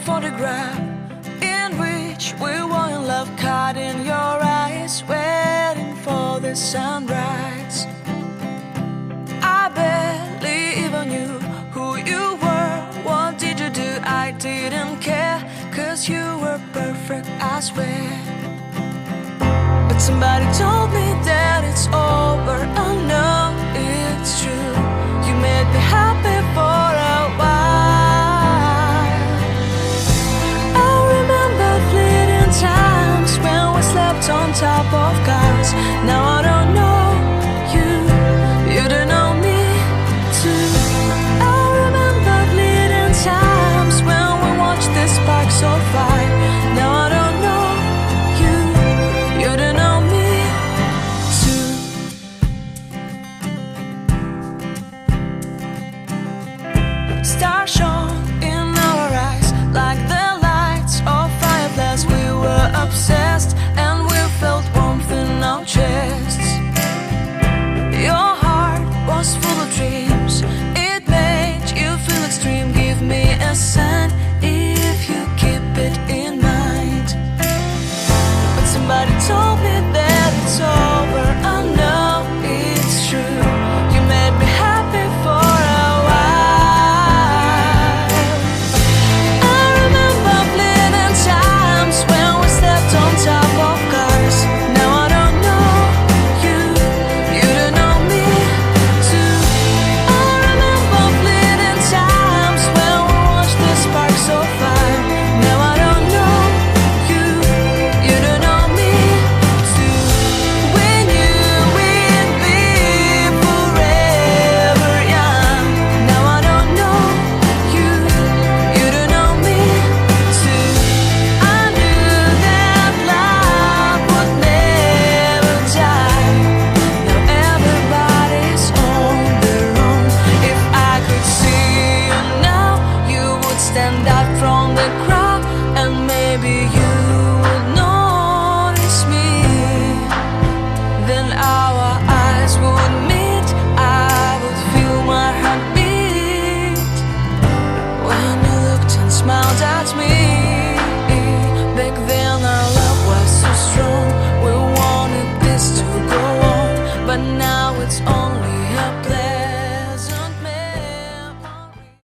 photograph in which we were in love, caught in your eyes, waiting for the sunrise. I barely even knew who you were. What did you do? I didn't care, 'cause you were perfect, I swear. But somebody told me that it's over. I know it's true. You made me happy for a while. I remember fleeting times when we slept on top of cars. Now I don't know you, you don't know me too. I remember fleeting times when we watched the sparks of fire. Now I don't know you, you don't know me too. Stars shone in our eyes like the lights of fireplace. We were obsessed and we felt warmth in our chests. Your heart was full of dreams, it made you feel extreme. Give me a sign if you keep it in mind. But somebody told me that it's over. I know it's true. You made me happy for a while. I remember fleeting times when we slept on top of cars. Now I don't know you, you don't know me too. I remember fleeting times when we watched the sparks of fire. Now I don't know you, you don't know me too. We knew we'd be forever young. Now I don't know you, you don't know me too. I knew that love would never die. Now everybody's on their own. If I could see you now, you would stand out from the crowd, and maybe you